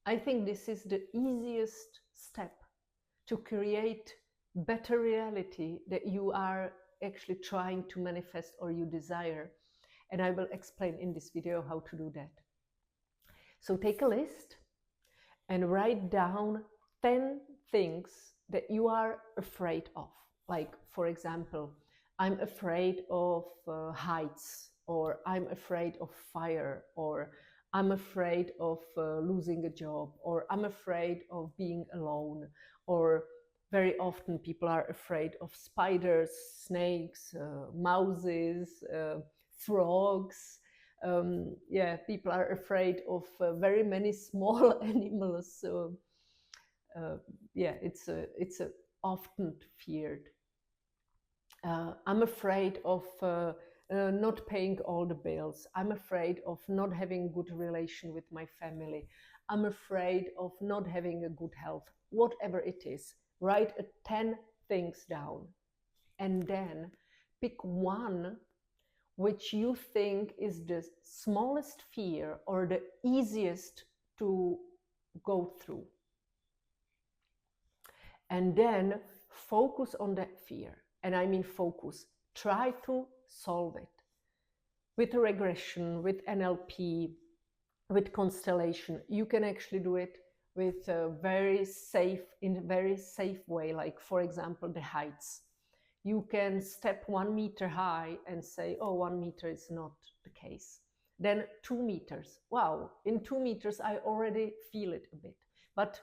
I think this is the easiest step to create better reality that you are actually trying to manifest or you desire. And I will explain in this video how to do that. So take a list and write down 10 things that you are afraid of. Like, for example, I'm afraid of heights, or I'm afraid of fire, or I'm afraid of losing a job, or I'm afraid of being alone, or very often people are afraid of spiders, snakes, mouses, frogs. Yeah, people are afraid of very many small animals. So yeah, it's a often feared. I'm afraid of not paying all the bills. I'm afraid of not having good relation with my family. I'm afraid of not having a good health. Whatever it is, write 10 things down, and then pick one which you think is the smallest fear or the easiest to go through. And then focus on that fear. And I mean focus. Try to solve it. With a regression, with NLP, with constellation, you can actually do it with a in a very safe way. Like, for example, the heights. You can step 1 meter high and say, oh, 1 meter is not the case. Then 2 meters. Wow, in 2 meters, I already feel it a bit. But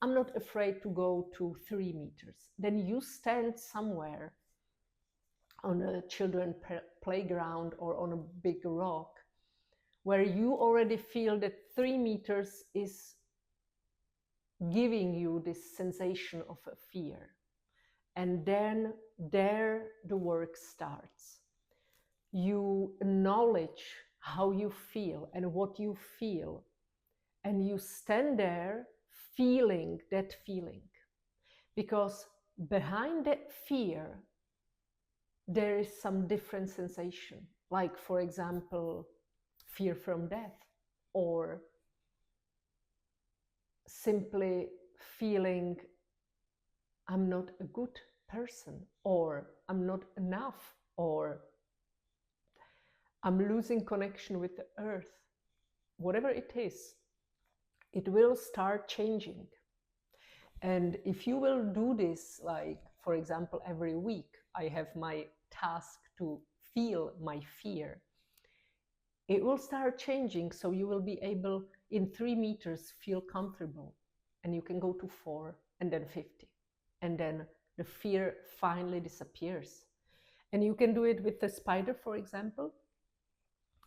I'm not afraid to go to 3 meters. Then you stand somewhere on a children's playground or on a big rock where you already feel that 3 meters is giving you this sensation of a fear. And then there the work starts. You acknowledge how you feel and what you feel, and you stand there feeling that feeling. Because behind that fear, there is some different sensation. Like, for example, fear from death, or simply feeling I'm not a good person, or I'm not enough, or I'm losing connection with the earth. Whatever it is, it will start changing. And if you will do this, like, for example, every week, I have my task to feel my fear. It will start changing, so you will be able, in 3 meters, feel comfortable. And you can go to 4, and then 50. And then the fear finally disappears. And you can do it with the spider, for example.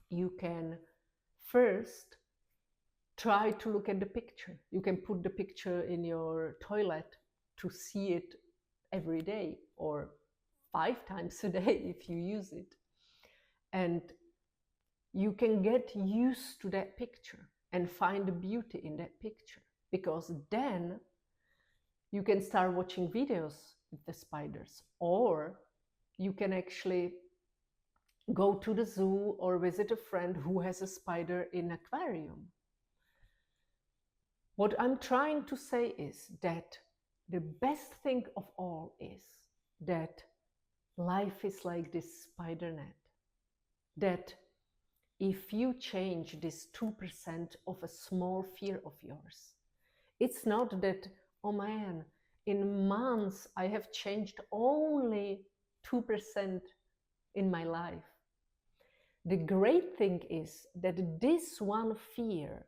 You can first try to look at the picture. You can put the picture in your toilet to see it every day, or 5 times a day if you use it. And you can get used to that picture and find the beauty in that picture, because then you can start watching videos with the spiders, or you can actually go to the zoo or visit a friend who has a spider in an aquarium. What I'm trying to say is that the best thing of all is that life is like this spider net. That if you change this 2% of a small fear of yours, it's not that, oh man, in months I have changed only 2% in my life. The great thing is that this one fear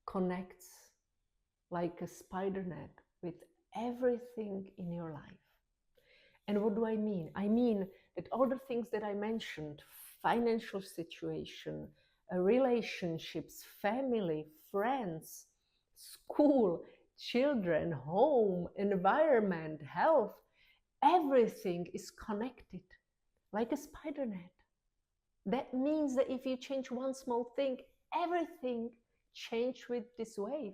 connects like a spider net with everything in your life. And what do I mean? I mean that all the things that I mentioned, financial situation, relationships, family, friends, school, children, home, environment, health, everything is connected like a spider net. That means that if you change one small thing, everything changes with this wave.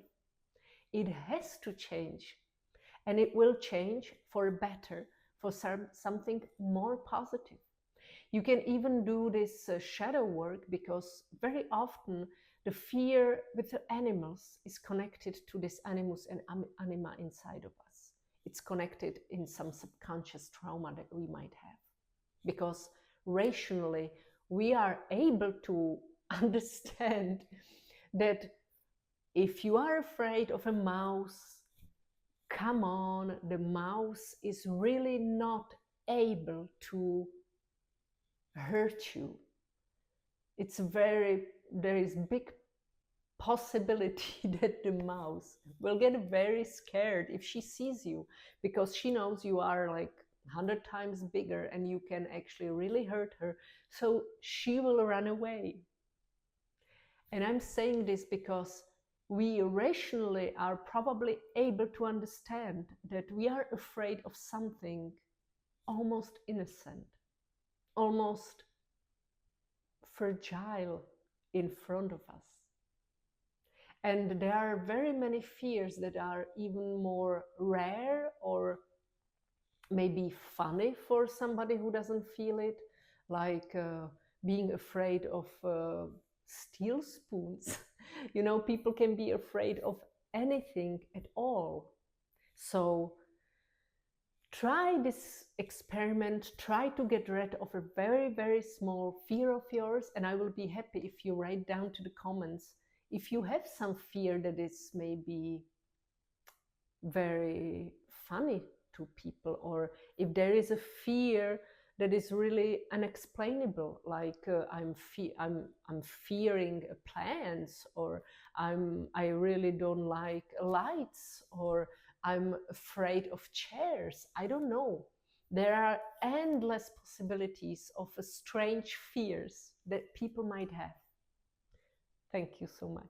It has to change, and it will change for better, for something more positive. You can even do this shadow work, because very often The fear with the animals is connected to this animus and anima inside of us. It's connected in some subconscious trauma that we might have. Because rationally, we are able to understand that if you are afraid of a mouse, come on, the mouse is really not able to hurt you. There is big possibility that the mouse will get very scared if she sees you, because she knows you are like 100 times bigger and you can actually really hurt her. So she will run away. And I'm saying this because we rationally are probably able to understand that we are afraid of something almost innocent, almost fragile in front of us. And there are very many fears that are even more rare or maybe funny for somebody who doesn't feel it, like being afraid of steel spoons. You know, people can be afraid of anything at all. So try this experiment, try to get rid of a very, very small fear of yours, and I will be happy if you write down to the comments if you have some fear that is maybe very funny to people, or if there is a fear that is really unexplainable, like I'm fearing plants, or I really don't like lights, or I'm afraid of chairs. I don't know. There are endless possibilities of strange fears that people might have. Thank you so much.